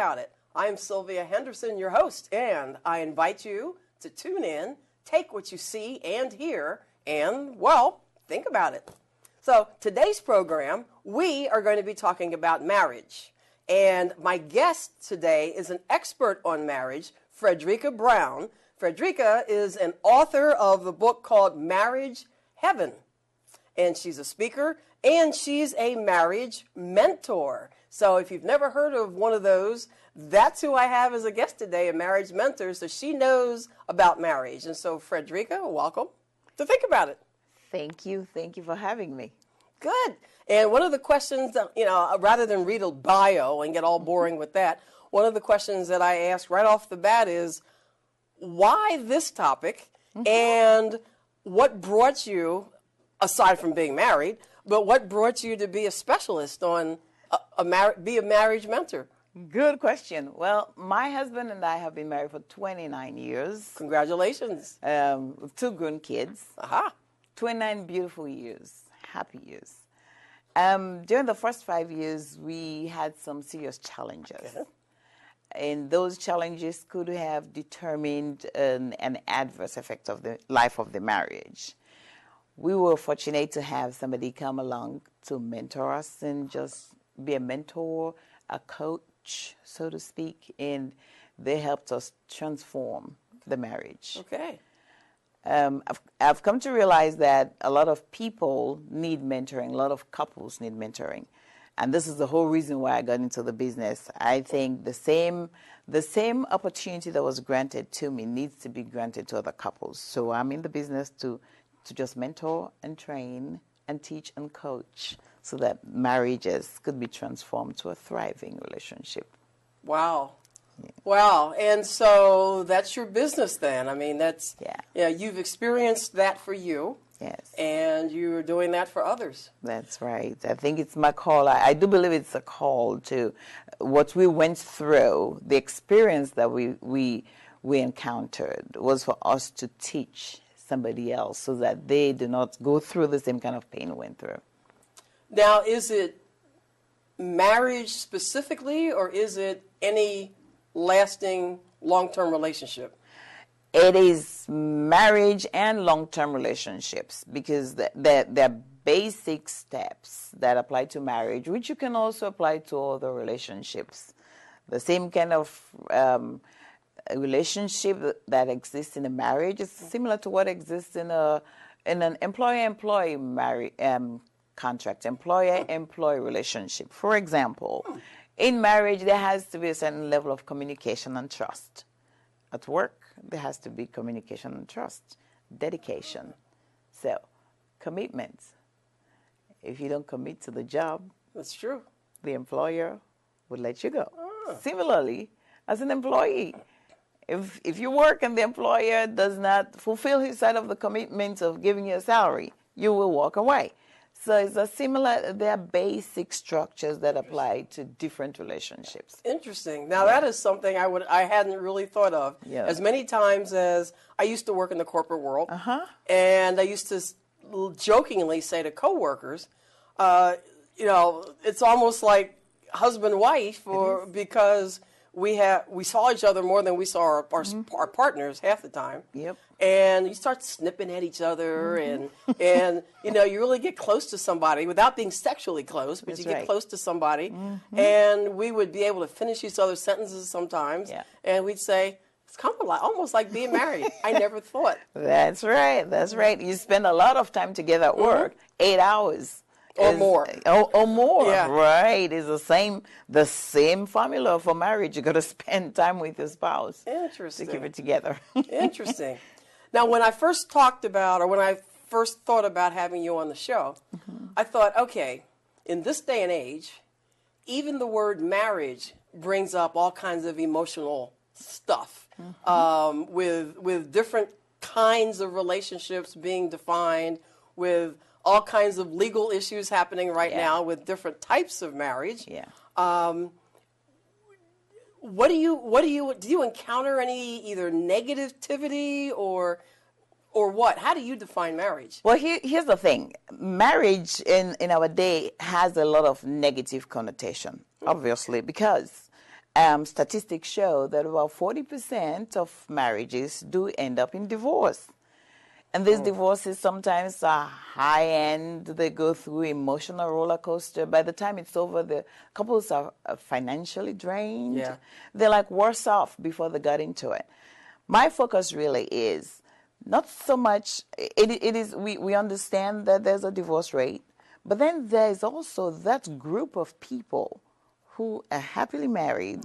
About It. I'm Sylvia Henderson, your host, and I invite you to tune in, take what you see and hear, and, well, think about it. So today's program, we are going to be talking about marriage. And my guest today is an expert on marriage, Frederica Browne. Frederica is an author of the book called Marriage Heaven. And she's a speaker, and she's a marriage mentor. So if you've never heard of one of those, that's who I have as a guest today, a marriage mentor. So she knows about marriage. And so, Frederica, welcome to Think About It. Thank you. Thank you for having me. Good. And one of the questions that, rather than read a bio and get all boring with that, one of the questions that I ask right off the bat is, why this topic? And what brought you, aside from being married, but what brought you to be a specialist on be a marriage mentor? Good question. Well, my husband and I have been married for 29 years. Congratulations. With 2 grown kids. Aha. 29 beautiful years, happy years. During the first 5 years, we had some serious challenges. Okay. And those challenges could have determined an adverse effect of the life of the marriage. We were fortunate to have somebody come along to mentor us and just be a mentor, a coach, so to speak, and they helped us transform the marriage. Okay. I've come to realize that a lot of people need mentoring, a lot of couples need mentoring. And this is the whole reason why I got into the business. I think the same opportunity that was granted to me needs to be granted to other couples. So I'm in the business to just mentor and train and teach and coach so that marriages could be transformed to a thriving relationship. Wow. Yeah. Wow. And so that's your business then. I mean, that's, you've experienced that for you. Yes. And you're doing that for others. That's right. I think it's my call. I do believe it's a call to what we went through, the experience that we encountered was for us to teach somebody else so that they do not go through the same kind of pain we went through. Now, is it marriage specifically, or is it any lasting long-term relationship? It is marriage and long-term relationships, because they're basic steps that apply to marriage, which you can also apply to other relationships. The same kind of relationship that exists in a marriage is similar to what exists in an employer-employee contract, employer-employee relationship. For example, in marriage, there has to be a certain level of communication and trust. At work, there has to be communication and trust, dedication. So, commitment. If you don't commit to the job, that's true, the employer would let you go. Similarly, as an employee, if you work and the employer does not fulfill his side of the commitment of giving you a salary, you will walk away. So it's there are basic structures that apply to different relationships. Interesting. Now that is something I hadn't really thought of. Yeah. As many times as I used to work in the corporate world, and I used to jokingly say to coworkers, it's almost like husband-wife, because we saw each other more than we saw our partners half the time. Yep. And you start snipping at each other, and you really get close to somebody without being sexually close, but you get close to somebody, and we would be able to finish each other's sentences sometimes, and we'd say, it's kind of almost like being married. I never thought. That's right. That's right. You spend a lot of time together at work, 8 hours. Or more. Or more, yeah. Right. It's the same formula for marriage. You got to spend time with your spouse. Interesting. To keep it together. Interesting. Now, when I first thought about having you on the show, I thought, okay, in this day and age, even the word marriage brings up all kinds of emotional stuff, with different kinds of relationships being defined, with all kinds of legal issues happening right now with different types of marriage. Yeah. Do you encounter any either negativity or what? How do you define marriage? Well, here's the thing. Marriage in our day has a lot of negative connotation, obviously, because statistics show that about 40% of marriages do end up in divorce. And these divorces sometimes are high end. They go through emotional roller coaster. By the time it's over, the couples are financially drained. Yeah. They're like worse off before they got into it. My focus really is not so much, it is, we understand that there's a divorce rate, but then there's also that group of people who are happily married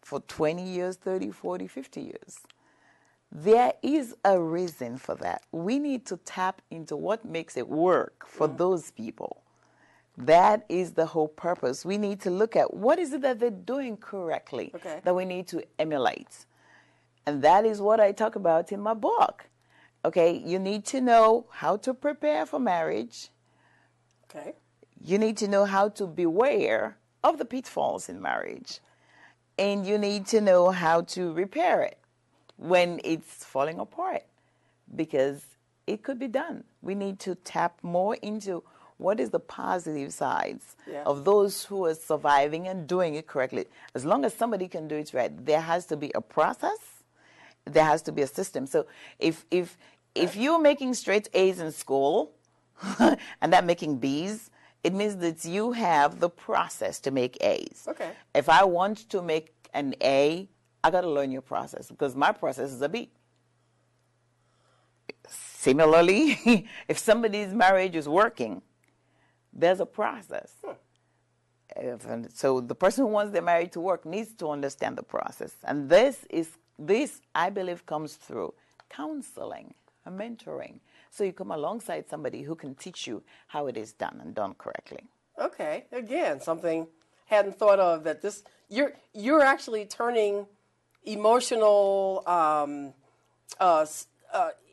for 20 years, 30, 40, 50 years. There is a reason for that. We need to tap into what makes it work for those people. That is the whole purpose. We need to look at what is it that they're doing correctly that we need to emulate. And that is what I talk about in my book. Okay, you need to know how to prepare for marriage. Okay. You need to know how to beware of the pitfalls in marriage. And you need to know how to repair it when it's falling apart, because it could be done. We need to tap more into what is the positive sides of those who are surviving and doing it correctly. As long as somebody can do it right, there has to be a process. There has to be a system. So if you're making straight A's in school and not making B's, it means that you have the process to make A's. Okay. If I want to make an A, I got to learn your process, because my process is a B. Similarly, if somebody's marriage is working, there's a process. So the person who wants their marriage to work needs to understand the process. And this, I believe, comes through counseling and mentoring. So you come alongside somebody who can teach you how it is done and done correctly. Okay. Again, something hadn't thought of, that this you're actually turning emotional,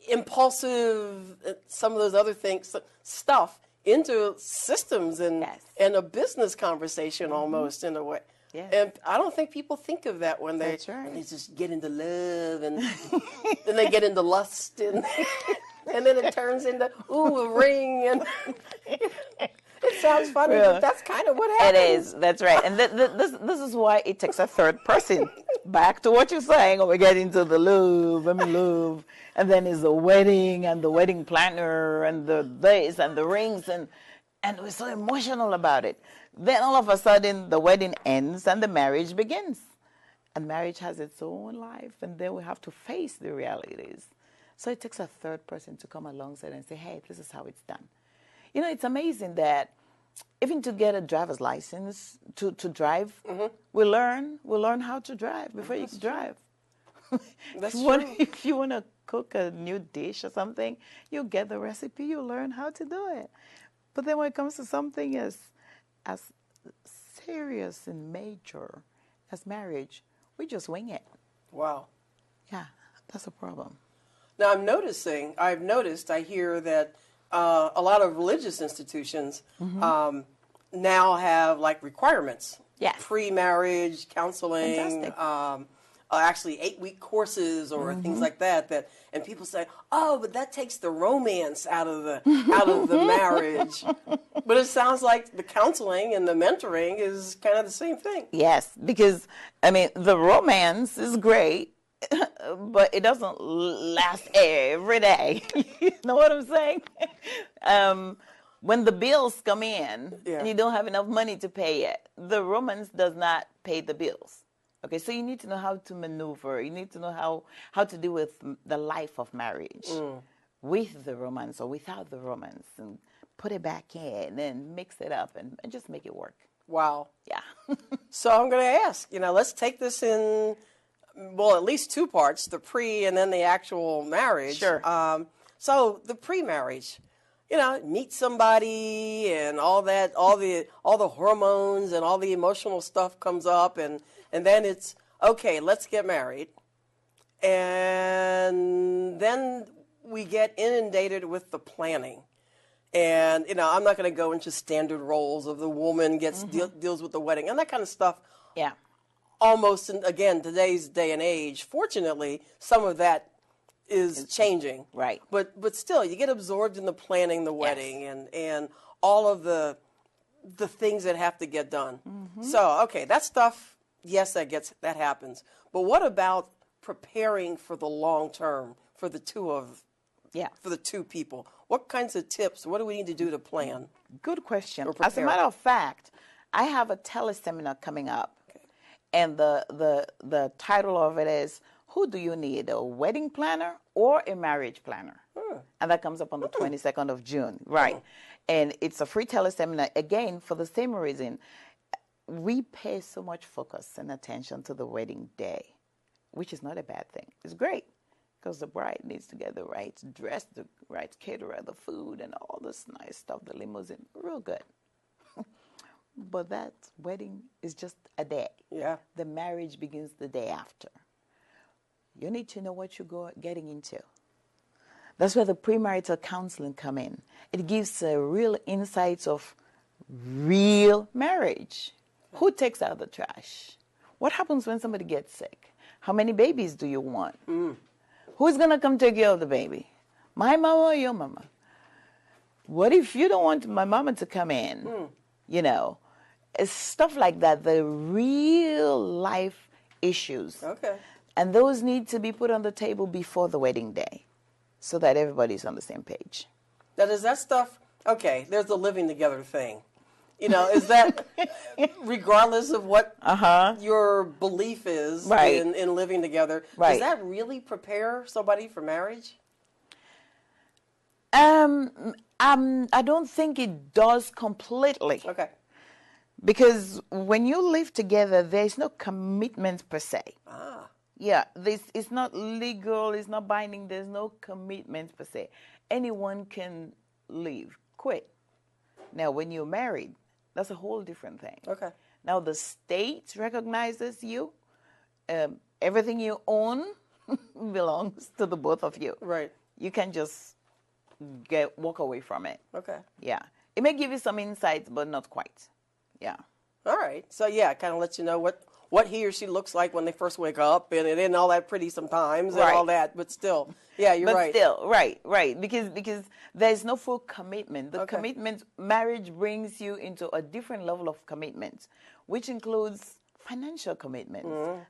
impulsive, some of those other things, stuff into systems and a business conversation almost in a way. Yeah. And I don't think people think of that when they just get into love and then they get into lust and then it turns into a ring and it sounds funny, but that's kind of what happens. It is. That's right. And this is why it takes a third person. Back to what you're saying, we get into the love, and then is the wedding and the wedding planner and the this and the rings, and we're so emotional about it. Then all of a sudden the wedding ends and the marriage begins. And marriage has its own life, and then we have to face the realities. So it takes a third person to come alongside and say, hey, this is how it's done. You know, it's amazing that even to get a driver's license, to drive, we learn how to drive before you can drive. That's true. If you want to cook a new dish or something, you get the recipe, you learn how to do it. But then when it comes to something as serious and major as marriage, we just wing it. Wow. Yeah, that's a problem. Now I hear that a lot of religious institutions now have like requirements. Yes. Pre-marriage counseling. Fantastic. Actually 8-week courses or things like that, and people say, oh, but that takes the romance out of the marriage. But it sounds like the counseling and the mentoring is kind of the same thing. Yes, because I mean the romance is great, but it doesn't last every day. You know what I'm saying? When the bills come in and you don't have enough money to pay it, the romance does not pay the bills. Okay, so you need to know how to maneuver. You need to know how to deal with the life of marriage with the romance or without the romance, and put it back in and mix it up and just make it work. Wow. Yeah. So I'm going to ask, let's take this in, well, at least two parts, the pre and then the actual marriage. Sure. So the pre-marriage, meet somebody and all that, all the hormones and all the emotional stuff comes up, and then it's, okay, let's get married. And then we get inundated with the planning. And, I'm not going to go into standard roles of the woman deals with the wedding and that kind of stuff. Yeah. Almost, again, today's day and age, fortunately, some of that is changing. Right. But still, you get absorbed in the planning the wedding and all of the things that have to get done. So, okay, that stuff yes, that happens. But what about preparing for the long term for the two people? What kinds of tips? What do we need to do to plan? Good question. Or As a prepare? matter of fact, I have a teleseminar coming up, and the title of it is "Who Do You Need, a Wedding Planner or a Marriage Planner?" And that comes up on the 22nd of June, right? And it's a free teleseminar, again, for the same reason. We pay so much focus and attention to the wedding day, which is not a bad thing. It's great, because the bride needs to get the right dress, the right caterer, the food, and all this nice stuff, the limousine, real good. But that wedding is just a day. Yeah. The marriage begins the day after. You need to know what you're getting into. That's where the premarital counseling come in. It gives real insights of real marriage. Who takes out the trash? What happens when somebody gets sick? How many babies do you want? Who's going to come take care of the baby? My mama or your mama? What if you don't want my mama to come in? You know, it's stuff like that, the real life issues. Okay. And those need to be put on the table before the wedding day so that everybody's on the same page. Now, does that stuff, okay, there's the living together thing. You know, is that regardless of what your belief is in living together, does that really prepare somebody for marriage? I don't think it does completely. Okay. Because when you live together, there's no commitment per se. Yeah, it's not legal, it's not binding, there's no commitment per se. Anyone can leave, quit. Now, when you're married, that's a whole different thing. Okay. Now, the state recognizes you. Everything you own belongs to the both of you. Right. You can just walk away from it. Okay. Yeah. It may give you some insights, but not quite. Yeah. All right. So, yeah, it kind of lets you know what he or she looks like when they first wake up, and it isn't all that pretty sometimes and all that, but still, yeah, you're right. But still, right, because there's no full commitment. The commitment, marriage brings you into a different level of commitment, which includes financial commitments,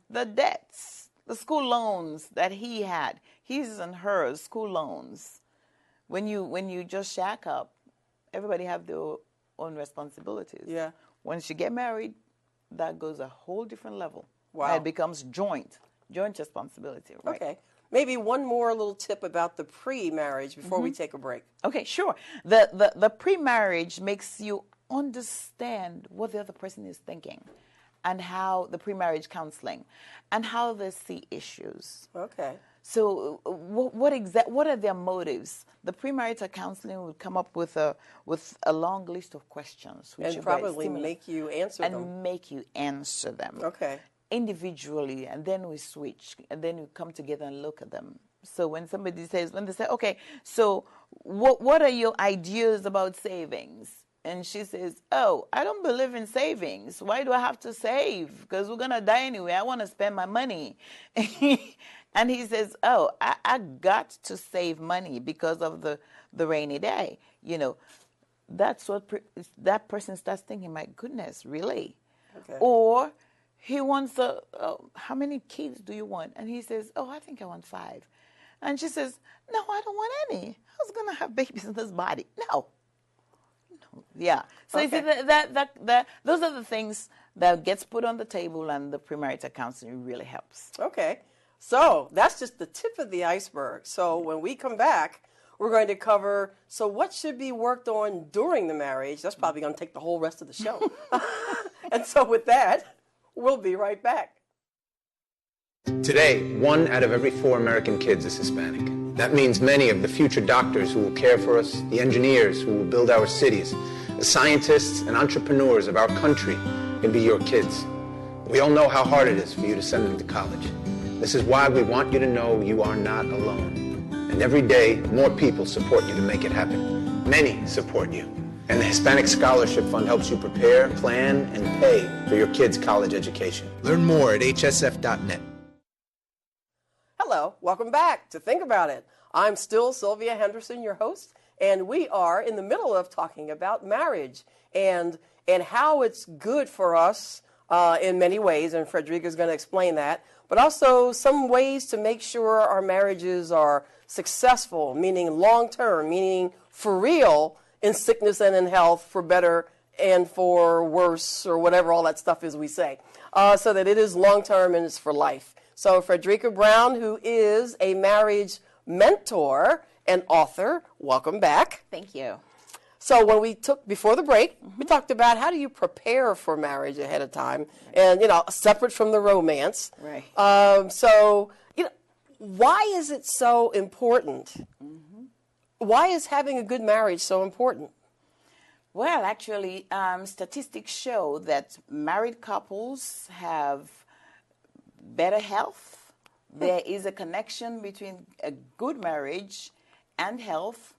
the debts, the school loans that he had, his and hers school loans. When you just shack up, everybody have their own responsibilities. Yeah. Once you get married, that goes a whole different level. Wow. And it becomes joint responsibility, right? Okay. Maybe one more little tip about the pre-marriage before we take a break. Okay, sure. The pre-marriage makes you understand what the other person is thinking and how the pre-marriage counseling and how they see issues. Okay. So what are their motives? The premarital counseling will come up with a long list of questions, which and probably make you answer them. And make you answer them. Okay. Individually, and then we switch, and then we come together and look at them. So when they say, okay, so what are your ideas about savings? And she says, oh, I don't believe in savings. Why do I have to save? Because we're going to die anyway. I want to spend my money. And he says, oh, I got to save money because of the rainy day. You know, that's what that person starts thinking, my goodness, really? Okay. Or he wants how many kids do you want? And he says, oh, I think I want 5. And she says, no, I don't want any. How's going to have babies in this body? No. Yeah. So you see that those are the things that gets put on the table, and the premarital counseling really helps. Okay. So that's just the tip of the iceberg. So when we come back, we're going to cover, so what should be worked on during the marriage? That's probably going to take the whole rest of the show. And so with that, we'll be right back. Today, 1 out of every 4 American kids is Hispanic. That means many of the future doctors who will care for us, the engineers who will build our cities, the scientists and entrepreneurs of our country can be your kids. We all know how hard it is for you to send them to college. This is why we want you to know you are not alone. And every day, more people support you to make it happen. Many support you. And the Hispanic Scholarship Fund helps you prepare, plan, and pay for your kids' college education. Learn more at hsf.net. Hello, welcome back to Think About It. I'm still Sylvia Henderson, your host, and we are in the middle of talking about marriage and how it's good for us in many ways, and Frederica is going to explain that, but also some ways to make sure our marriages are successful, meaning long-term, meaning for real in sickness and in health, for better and for worse, or whatever all that stuff is we say, so that it is long-term and it's for life. So Frederica Browne, who is a marriage mentor and author, welcome back. Thank you. So when we took, before the break, we talked about how do you prepare for marriage ahead of time, and, separate from the romance. Right. So, why is it so important? Why is having a good marriage so important? Well, actually, statistics show that married couples have better health. There is a connection between a good marriage and health,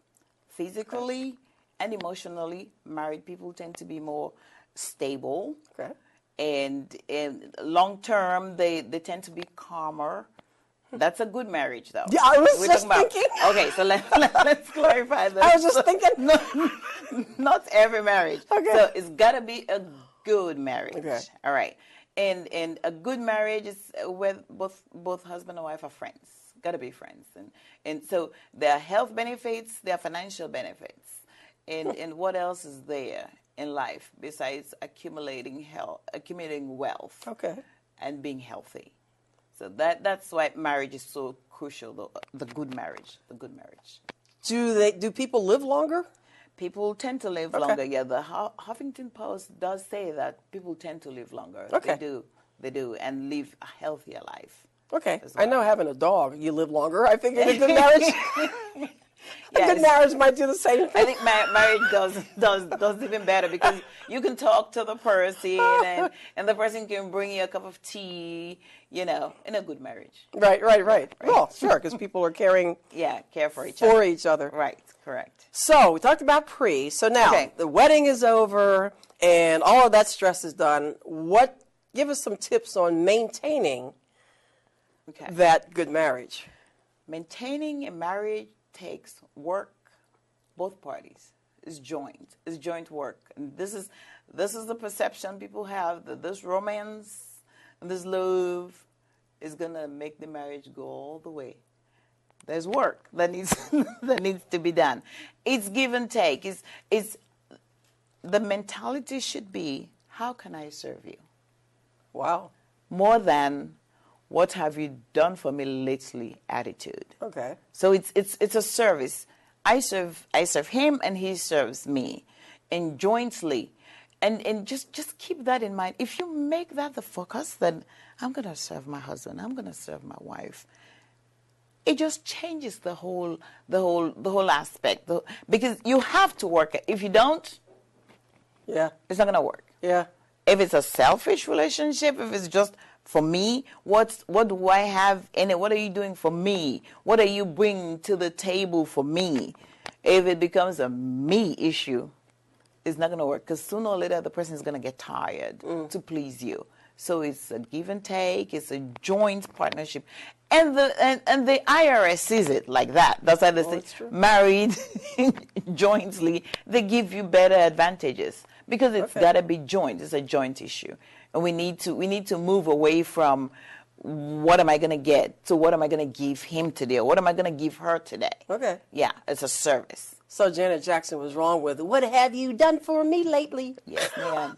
physically and emotionally. Married people tend to be more stable. Okay. And long term, they tend to be calmer. That's a good marriage, though. Yeah, I was just thinking. Okay, so let's clarify that. I was just thinking. Not every marriage. Okay. So it's got to be a good marriage. Okay. All right. And a good marriage is where both husband and wife are friends. Got to be friends. And so there are health benefits, there are financial benefits. And what else is there in life besides accumulating wealth? Okay. And being healthy. So that's why marriage is so crucial. The good marriage. Do people live longer? People tend to live longer. Yeah, the Huffington Post does say that people tend to live longer. Okay. They do, and live a healthier life. Okay. Well. I know having a dog, you live longer. I think in a good marriand good marriage might do the same thing. I think marriage does even better because you can talk to the person and the person can bring you a cup of tea, in a good marriage. Right. Well, sure, because people are caring care for each other. Right, correct. So we talked about pre. So now the wedding is over and all of that stress is done. Give us some tips on maintaining that good marriage. Maintaining a marriage takes work, both parties. It's joint work. And this is the perception people have that this romance and this love is gonna make the marriage go all the way. There's work that needs to be done. It's give and take. It's the mentality should be, how can I serve you? Wow. More than what have you done for me lately attitude. Okay. So it's a service. I serve him and he serves me, and jointly, and just keep that in mind. If you make that the focus, then I'm gonna serve my husband. I'm gonna serve my wife. It just changes the whole aspect, because you have to work it. If you don't, it's not gonna work. Yeah. If it's a selfish relationship, if it's just for me, what do I have in it? What are you doing for me? What are you bringing to the table for me? If it becomes a me issue, it's not going to work, because sooner or later the person is going to get tired to please you. So it's a give and take. It's a joint partnership, and the IRS sees it like that. That's why they say married jointly, they give you better advantages, because it's got to be joint. It's a joint issue. And we need to move away from what am I going to get to what am I going to give him today, or what am I going to give her today. Okay. Yeah, it's a service. So Janet Jackson was wrong with, what have you done for me lately? Yes, ma'am.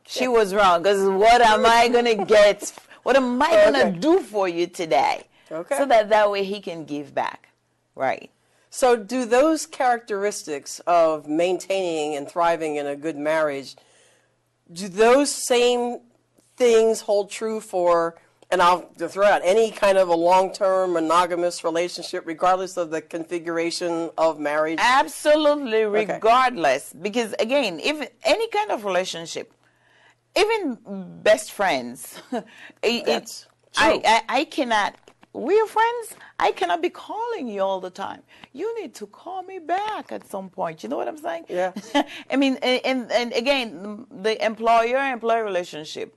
She was wrong, because what am I going to get? What am I going to do for you today? Okay. So that way he can give back. Right. So do those characteristics of maintaining and thriving in a good marriage, do those same things hold true for, and I'll throw out, any kind of a long-term monogamous relationship, regardless of the configuration of marriage? Absolutely, regardless. Because, again, if any kind of relationship, even best friends, That's true. I cannot, we're friends, I cannot be calling you all the time. You need to call me back at some point. You know what I'm saying? Yeah. I mean, and again, the employer-employee relationship,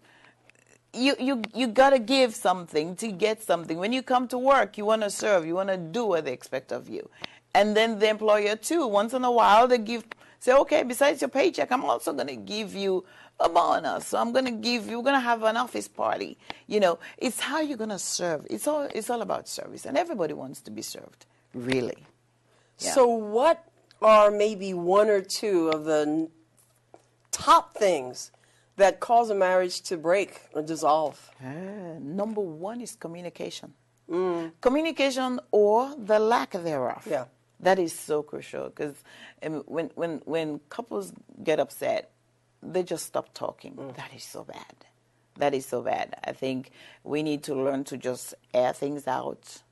you got to give something to get something. When you come to work, you want to serve, you want to do what they expect of you. And then the employer, too, once in a while, they give Say, okay, besides your paycheck, I'm also going to give you a bonus. So we're going to have an office party. You know, it's how you're going to serve. It's all about service. And everybody wants to be served, really. Yeah. So what are maybe one or two of the top things that cause a marriage to break or dissolve? Number one is communication. Communication or the lack thereof. Yeah. That is so crucial because when couples get upset, they just stop talking. That is so bad. That is so bad. I think we need to learn to just air things out,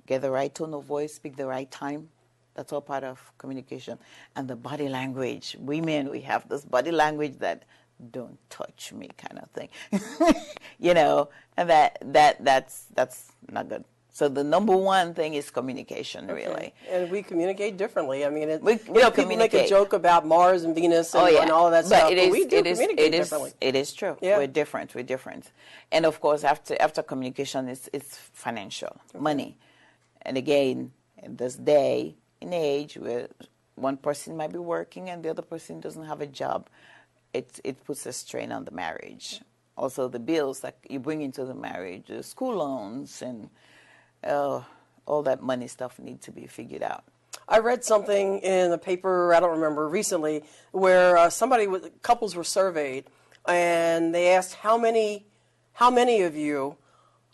get the right tone of voice, speak the right time. That's all part of communication. And the body language. Women, we have this body language that don't touch me kind of thing. You know, and that's not good. So the number one thing is communication, really. And we communicate differently. I mean, people make a joke about Mars and Venus and, and all of that stuff, but we do communicate differently. It is true. Yeah. We're different. And of course, after communication, it's financial, money. And again, in this day and age where one person might be working and the other person doesn't have a job, it puts a strain on the marriage. Also, the bills that you bring into the marriage, the school loans, and all that money stuff need to be figured out. I read something in a paper, I don't remember, recently, where couples were surveyed, and they asked how many of you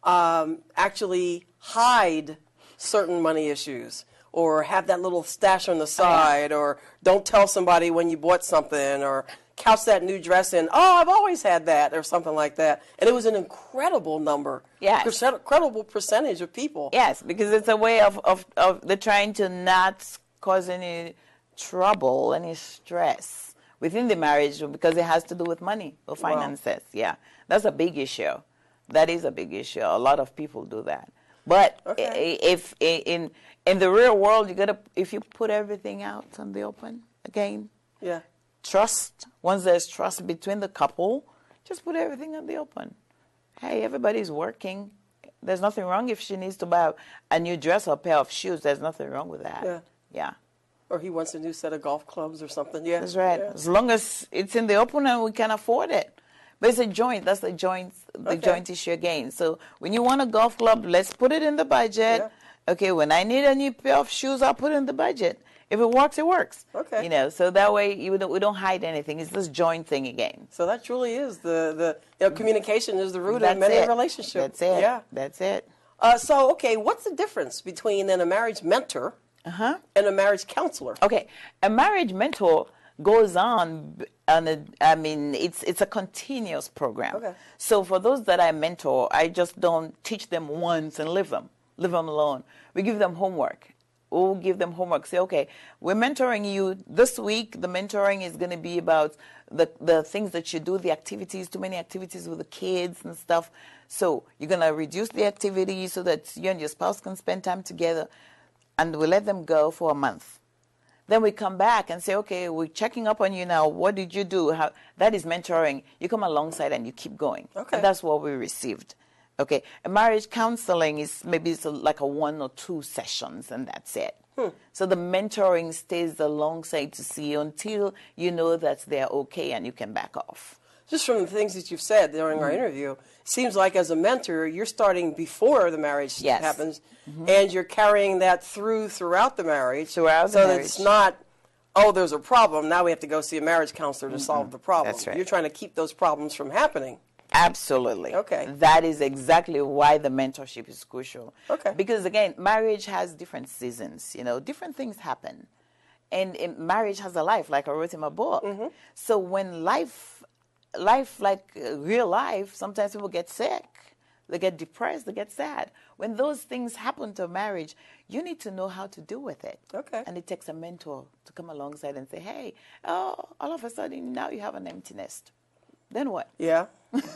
actually hide certain money issues, or have that little stash on the side, or don't tell somebody when you bought something, or couch that new dress in, I've always had that, or something like that. And it was an incredible number. Yes. Incredible percentage of people. Yes, because it's a way of they're trying to not cause any trouble, any stress within the marriage because it has to do with money or finances. Wow. Yeah, that's a big issue. That is a big issue. A lot of people do that. But if in the real world, if you put everything out on the open again. Yeah. Trust, once there's trust between the couple, just put everything on the open. Hey, everybody's working. There's nothing wrong if she needs to buy a new dress or a pair of shoes. There's nothing wrong with that. Yeah. Or he wants a new set of golf clubs or something. Yeah. That's right. Yeah. As long as it's in the open and we can afford it. But it's a joint. That's the joint issue again. So when you want a golf club, let's put it in the budget. Yeah. Okay, when I need a new pair of shoes, I'll put it in the budget. If it works, it works. Okay. You know, so that way we don't hide anything. It's this joint thing again. So that truly is the communication is the root of many relationships. That's it. Yeah. That's it. So, okay, what's the difference between a marriage mentor and a marriage counselor? Okay, a marriage mentor goes on, it's a continuous program. Okay. So for those that I mentor, I just don't teach them once and leave them alone. We give them homework. We'll give them homework. Say, okay, we're mentoring you this week. The mentoring is going to be about the things that you do, the activities, too many activities with the kids and stuff. So you're going to reduce the activity so that you and your spouse can spend time together. And we let them go for a month. Then we come back and say, okay, we're checking up on you now. What did you do? That is mentoring. You come alongside and you keep going. Okay. And that's what we received. Okay, a marriage counseling is maybe like a 1 or 2 sessions, and that's it. So the mentoring stays alongside to see you until you know that they're okay and you can back off. Just from the things that you've said during our interview, it seems like as a mentor, you're starting before the marriage happens, and you're carrying that throughout the marriage. So that it's not, there's a problem, now we have to go see a marriage counselor to solve the problem. That's right. You're trying to keep those problems from happening. Absolutely. Okay. That is exactly why the mentorship is crucial. Okay. Because again, marriage has different seasons, different things happen. And marriage has a life, like I wrote in my book. So when life like real life, sometimes people get sick, they get depressed, they get sad. When those things happen to marriage, you need to know how to deal with it. Okay. And it takes a mentor to come alongside and say, hey, all of a sudden now you have an empty nest. Then what? Yeah.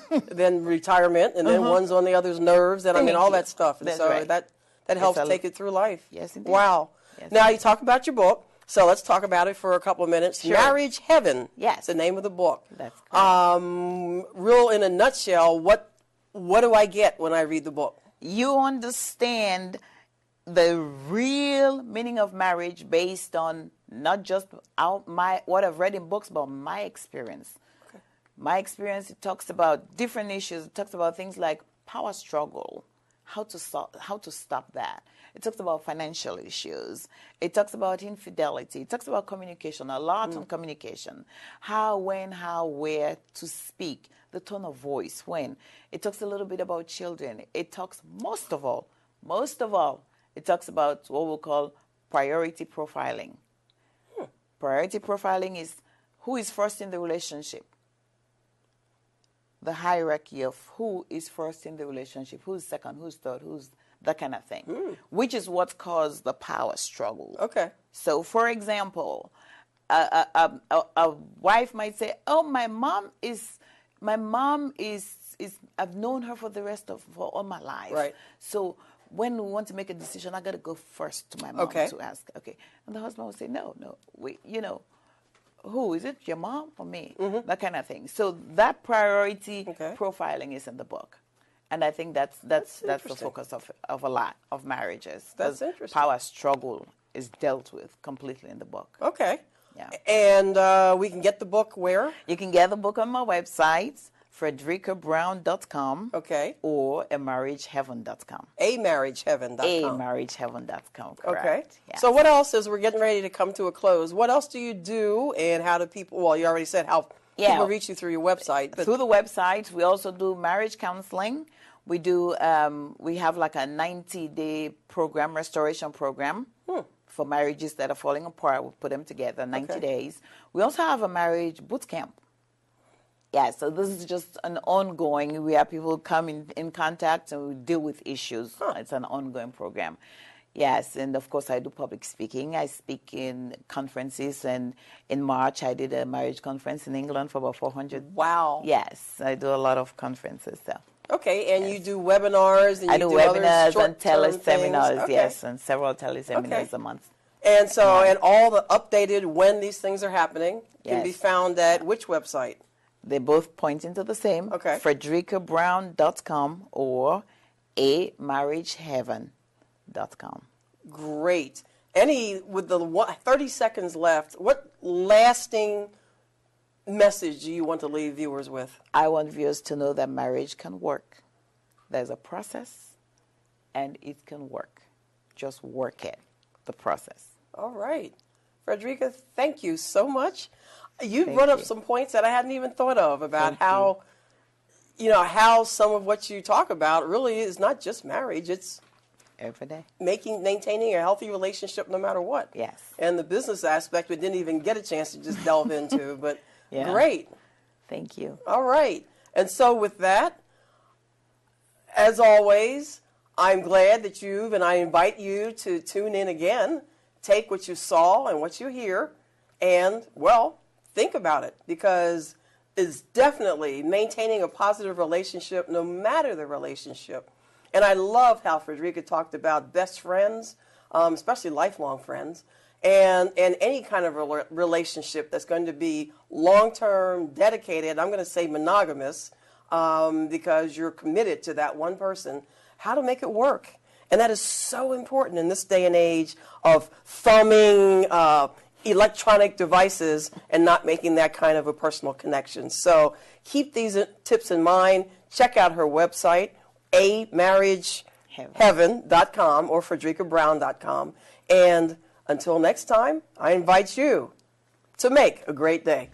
Then retirement, and then one's on the other's nerves, and all that stuff. And that helps take it through life. Yes, indeed. Wow. Yes, now you talk about your book, so let's talk about it for a couple of minutes. Sure. Marriage Heaven. Yes. The name of the book. That's correct. Real in a nutshell, what do I get when I read the book? You understand the real meaning of marriage based on not just what I've read in books, but my experience. Okay. My experience, it talks about different issues. It talks about things like power struggle, how to stop that. It talks about financial issues. It talks about infidelity. It talks about communication, a lot on communication. How, when, how, where to speak, the tone of voice, when. It talks a little bit about children. It talks most of all, it talks about what we'll call priority profiling. Priority profiling is who is first in the relationship. The hierarchy of who is first in the relationship, who's second, who's third, who's that kind of thing, which is what caused the power struggle. Okay. So, for example, a wife might say, "Oh, my mom is. I've known her for all my life. Right. So when we want to make a decision, I got to go first to my mom to ask. Okay." And the husband would say, "No, who is it? Your mom or me?" That kind of thing. So that priority profiling is in the book. And I think that's the focus of a lot of marriages. That's interesting. Power struggle is dealt with completely in the book. Okay. Yeah. And we can get the book where? You can get the book on my website, FredericaBrowne.com. Okay. Or amarriageheaven.com. Amarriageheaven.com. Amarriageheaven.com, correct. Okay. Yes. So what else, as we're getting ready to come to a close, what else do you do, and how do people, well, you already said how people reach you through your website. But through the website. We also do marriage counseling. We do, we have like a 90-day program, restoration program for marriages that are falling apart. We put them together, 90 days. We also have a marriage boot camp. Yeah, so this is just an ongoing, we have people come in contact and we deal with issues. It's an ongoing program. Yes, and of course I do public speaking. I speak in conferences, and in March I did a marriage conference in England for about 400. Wow. Yes, I do a lot of conferences. So. Okay, and you do webinars, and I do webinars other and teleseminars, okay. yes, and several teleseminars a month. And so, and all the updated when these things are happening can be found at which website? They both point into the same, FredericaBrowne.com or amarriageheaven.com. Great. With the 30 seconds left, what lasting message do you want to leave viewers with? I want viewers to know that marriage can work. There's a process, and it can work. Just work it, the process. All right. Frederica, thank you so much. You brought up some points that I hadn't even thought of about how some of what you talk about really is not just marriage. It's every day. Maintaining a healthy relationship no matter what. Yes. And the business aspect we didn't even get a chance to just delve into, but great. Thank you. All right. And so with that, as always, I'm glad that I invite you to tune in again, take what you saw and what you hear, and, well, think about it, because it's definitely maintaining a positive relationship no matter the relationship. And I love how Frederica talked about best friends, especially lifelong friends, and any kind of relationship that's going to be long-term, dedicated, I'm going to say monogamous, because you're committed to that one person, how to make it work. And that is so important in this day and age of thumbing electronic devices and not making that kind of a personal connection. So keep these tips in mind. Check out her website, amarriageheaven.com or FredericaBrowne.com. And until next time, I invite you to make a great day.